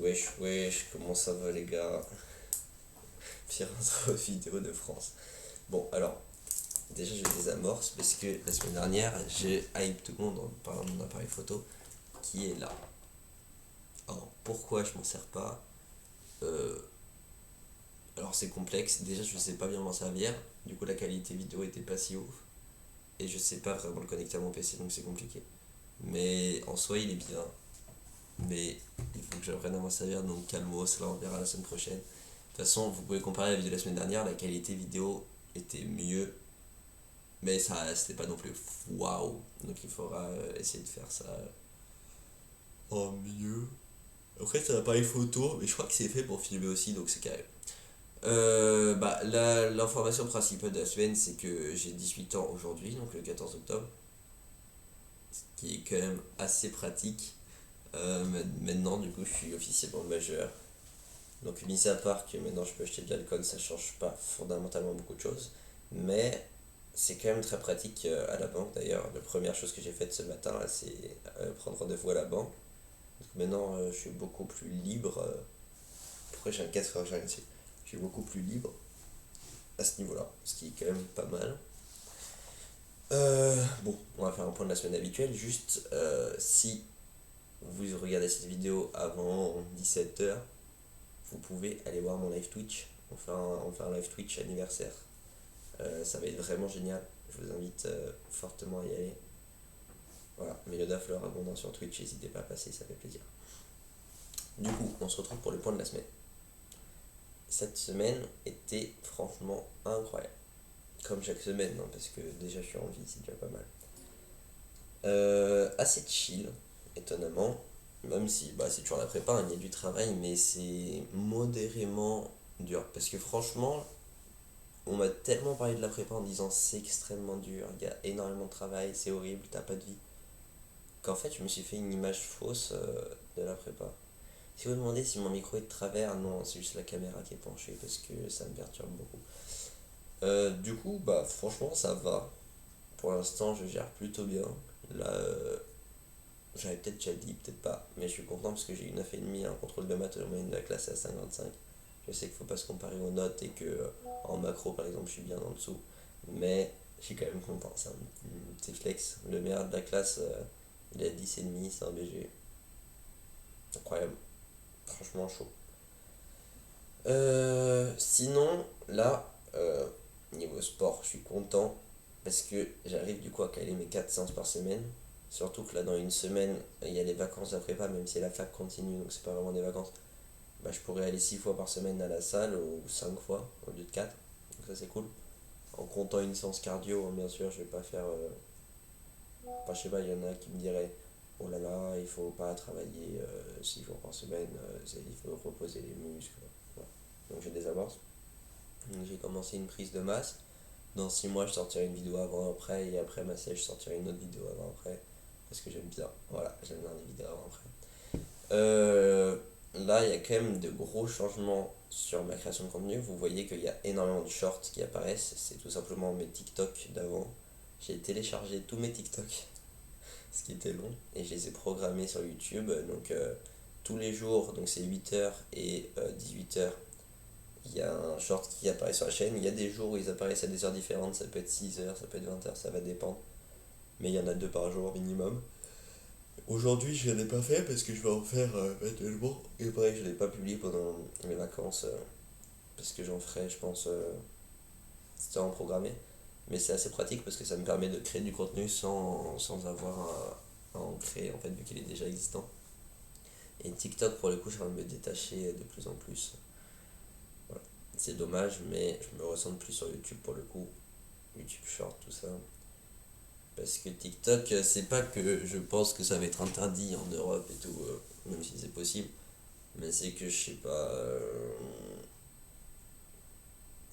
Wesh, wesh, comment ça va les gars? Pire intro vidéo de France. Bon, alors, déjà je désamorce parce que la semaine dernière, j'ai hype tout le monde en parlant de mon appareil photo qui est là. Alors, pourquoi je m'en sers pas? Euh, alors, c'est complexe. Déjà, je sais pas bien m'en servir. Du coup, la qualité vidéo était pas si ouf. Et je sais pas vraiment le connecter à mon PC, donc c'est compliqué. Mais en soi, il est bien. Mais il faut que j'apprenne à m'en servir, donc calmos, là on verra la semaine prochaine. De toute façon, vous pouvez comparer la vidéo de la semaine dernière, la qualité vidéo était mieux, mais ça c'était pas non plus waouh. Donc il faudra essayer de faire ça en mieux. Après, c'est un appareil photo, mais je crois que c'est fait pour filmer aussi, donc c'est carré. L'information principale de la semaine, c'est que j'ai 18 ans aujourd'hui, donc le 14 octobre, ce qui est quand même assez pratique. Maintenant, du coup, je suis officiellement majeur. Donc, mis à part que maintenant je peux acheter de l'alcool, ça change pas fondamentalement beaucoup de choses. Mais c'est quand même très pratique à la banque d'ailleurs. La première chose que j'ai faite ce matin, là, c'est prendre rendez-vous à la banque. Donc maintenant, je suis beaucoup plus libre. Pourquoi j'ai un casque quand j'ai rien dessus? Je suis beaucoup plus libre à ce niveau-là, ce qui est quand même pas mal. Bon, on va faire un point de la semaine habituelle. Juste, si vous regardez cette vidéo avant 17h, vous pouvez aller voir mon live Twitch. On fait un live Twitch anniversaire. Ça va être vraiment génial. Je vous invite fortement à y aller. Voilà, Mélodie Fleur abondant sur Twitch, n'hésitez pas à passer, ça fait plaisir. Du coup, on se retrouve pour le point de la semaine. Cette semaine était franchement incroyable. Comme chaque semaine, hein, parce que déjà je suis en vie, c'est déjà pas mal. Assez chill, étonnamment. Même si c'est toujours la prépa, hein, il y a du travail, mais c'est modérément dur. Parce que franchement, on m'a tellement parlé de la prépa en disant c'est extrêmement dur, il y a énormément de travail, c'est horrible, t'as pas de vie. Qu'en fait, je me suis fait une image fausse de la prépa. Si vous me demandez si mon micro est de travers, non, c'est juste la caméra qui est penchée parce que ça me perturbe beaucoup. Du coup, franchement, ça va. Pour l'instant, je gère plutôt bien. Là, j'avais peut-être déjà dit, peut-être pas, mais je suis content parce que j'ai eu 9,5, un contrôle de maths, la moyenne de la classe est à 55. Je sais qu'il faut pas se comparer aux notes et que en macro, par exemple, je suis bien en dessous. Mais je suis quand même content, c'est un petit flex. Le meilleur de la classe, il a 10,5, c'est un BG. Incroyable, franchement chaud. Sinon, là, niveau sport, je suis content parce que j'arrive du coup à caler mes 4 séances par semaine. Surtout que là, dans une semaine, il y a les vacances de la prépa, même si la fac continue, donc c'est pas vraiment des vacances. Je pourrais aller 6 fois par semaine à la salle ou 5 fois au lieu de 4. Donc ça, c'est cool. En comptant une séance cardio, hein, bien sûr, je vais pas faire. Je sais pas, il y en a qui me diraient oh là là, il faut pas travailler 6 jours par semaine, il faut reposer les muscles. Voilà. Donc j'ai des avances. Donc j'ai commencé une prise de masse. Dans 6 mois, je sortirai une vidéo avant-après, et après ma sèche, je sortirai une autre vidéo avant-après. Parce que j'aime bien. Voilà, j'aime bien les vidéos avant-après. Là, il y a quand même de gros changements sur ma création de contenu. Vous voyez qu'il y a énormément de shorts qui apparaissent. C'est tout simplement mes TikTok d'avant. J'ai téléchargé tous mes TikTok, ce qui était long, et je les ai programmés sur YouTube. Donc, tous les jours, donc c'est 8h et 18h, il y a un short qui apparaît sur la chaîne. Il y a des jours où ils apparaissent à des heures différentes. Ça peut être 6h, ça peut être 20h, ça va dépendre. Mais il y en a deux par jour minimum. Aujourd'hui, je ne l'ai pas fait parce que je vais en faire manuellement. Et pareil, je ne l'ai pas publié pendant les vacances parce que j'en ferai, je pense, c'était en programmé. Mais c'est assez pratique parce que ça me permet de créer du contenu sans avoir à en créer en fait, vu qu'il est déjà existant. Et TikTok, pour le coup, je suis en train de me détacher de plus en plus. Voilà. C'est dommage, mais je me ressens plus sur YouTube pour le coup. YouTube Short, tout ça. Parce que TikTok, c'est pas que je pense que ça va être interdit en Europe et tout, même si c'est possible. Mais c'est que je sais pas.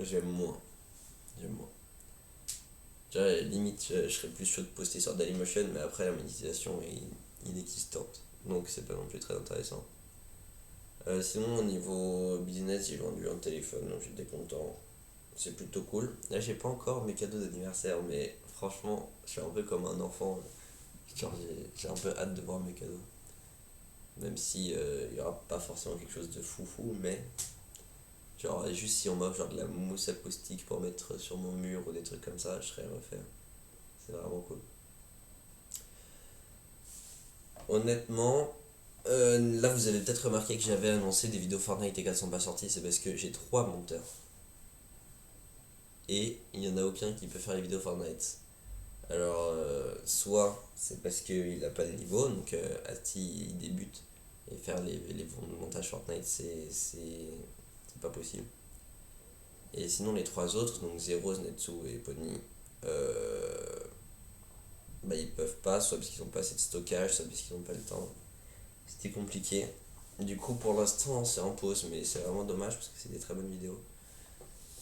J'aime moins. J'aime moins. Tu vois, limite, je serais plus chaud de poster sur Dailymotion, mais après la monétisation est inexistante. Donc c'est pas non plus très intéressant. Sinon, au niveau business, j'ai vendu un téléphone, donc j'étais content. C'est plutôt cool. Là, j'ai pas encore mes cadeaux d'anniversaire, mais franchement, je suis un peu comme un enfant. Genre, j'ai un peu hâte de voir mes cadeaux. Même si il y aura pas forcément quelque chose de fou, mais genre juste si on m'offre genre de la mousse acoustique pour mettre sur mon mur ou des trucs comme ça, je serais refaire. C'est vraiment cool. Honnêtement, là vous avez peut-être remarqué que j'avais annoncé des vidéos Fortnite et qu'elles sont pas sorties, c'est parce que j'ai 3 monteurs. Et il n'y en a aucun qui peut faire les vidéos Fortnite. Alors, soit c'est parce qu'il n'a pas le niveau, donc Ati il débute, et faire les montages Fortnite c'est pas possible. Et sinon, les 3 autres, donc Zero, Zenitsu et Pony, euh, bah, ils peuvent pas, soit parce qu'ils n'ont pas assez de stockage, soit parce qu'ils n'ont pas le temps. C'était compliqué. Du coup, pour l'instant, c'est en pause, mais c'est vraiment dommage parce que c'est des très bonnes vidéos.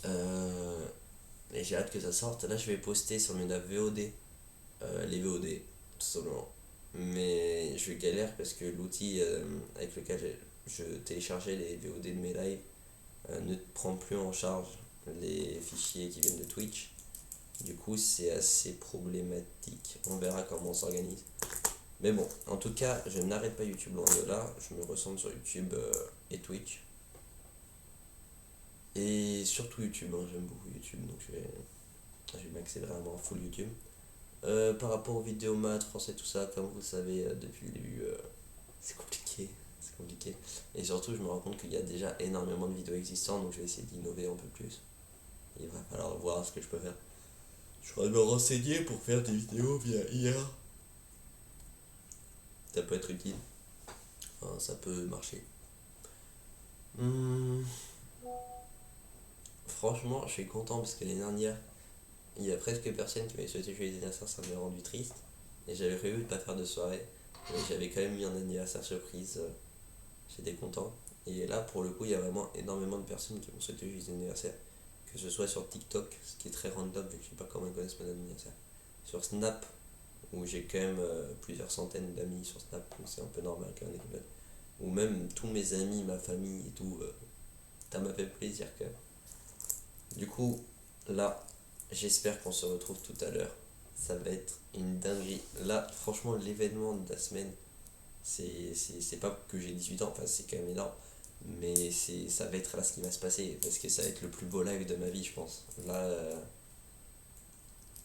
Euh, et j'ai hâte que ça sorte. Là, je vais poster sur mes VOD, les VOD, tout simplement. Mais je galère parce que l'outil avec lequel je téléchargeais les VOD de mes lives ne prend plus en charge les fichiers qui viennent de Twitch. Du coup, c'est assez problématique. On verra comment on s'organise. Mais bon, en tout cas, je n'arrête pas YouTube loin de là. Je me ressens sur YouTube et Twitch. Et surtout YouTube, hein, j'aime beaucoup YouTube, donc je vais m'axer vraiment à full YouTube. Par rapport aux vidéos maths, français, tout ça, comme vous le savez depuis le début, c'est compliqué. C'est compliqué. Et surtout, je me rends compte qu'il y a déjà énormément de vidéos existantes, donc je vais essayer d'innover un peu plus. Il va falloir voir ce que je peux faire. Je vais me renseigner pour faire des vidéos via IA. Ça peut être utile. Enfin, ça peut marcher. Hmm, Franchement, je suis content parce que l'année dernière, il y a presque personne qui m'avait souhaité joyeux anniversaire, ça m'a rendu triste. Et j'avais prévu de pas faire de soirée. Mais j'avais quand même mis un anniversaire surprise. J'étais content. Et là, pour le coup, il y a vraiment énormément de personnes qui m'ont souhaité joyeux anniversaire. Que ce soit sur TikTok, ce qui est très random vu que je sais pas comment ils connaissent mon anniversaire. Sur Snap, où j'ai quand même plusieurs centaines d'amis sur Snap, donc c'est un peu normal qu'un épisode. Ou même tous mes amis, ma famille et tout, ça m'a fait plaisir quand même. Du coup, là, j'espère qu'on se retrouve tout à l'heure. Ça va être une dinguerie. Là, franchement, l'événement de la semaine, c'est pas que j'ai 18 ans, enfin c'est quand même énorme, mais ça va être là ce qui va se passer, parce que ça va être le plus beau live de ma vie, je pense. Là,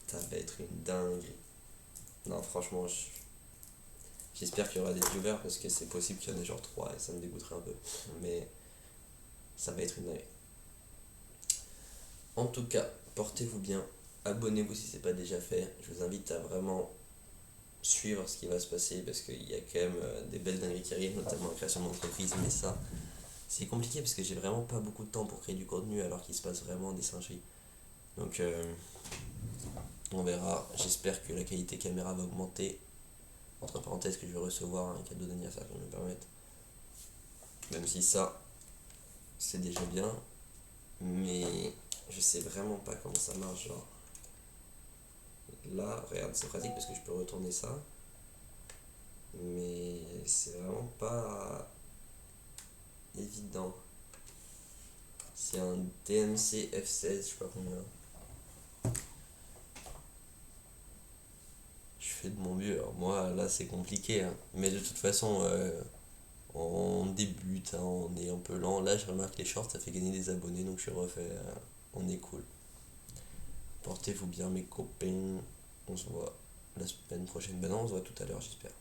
ça va être une dinguerie. Non, franchement, j'espère qu'il y aura des viewers, parce que c'est possible qu'il y en ait genre 3 et ça me dégoûterait un peu. Mais ça va être une dinguerie. En tout cas, portez-vous bien, abonnez-vous si c'est pas déjà fait. Je vous invite à vraiment suivre ce qui va se passer parce qu'il y a quand même des belles dingueries qui arrivent, notamment la création d'entreprise, mais ça, c'est compliqué parce que j'ai vraiment pas beaucoup de temps pour créer du contenu alors qu'il se passe vraiment des singeries. Donc on verra, j'espère que la qualité caméra va augmenter. Entre parenthèses que je vais recevoir un cadeau d'anniversaire qui va me permettre. Même si ça, c'est déjà bien, mais je sais vraiment pas comment ça marche. Genre là, regarde, c'est pratique parce que je peux retourner ça, mais c'est vraiment pas évident. C'est un DMC F16, je sais pas combien. Je fais de mon mieux. Alors moi, là, c'est compliqué, hein. Mais de toute façon, on débute, hein, on est un peu lent. Là, je remarque les shorts, ça fait gagner des abonnés, donc je refais. On est cool. Portez-vous bien, mes copains. On se voit la semaine prochaine. Ben non, on se voit tout à l'heure, j'espère.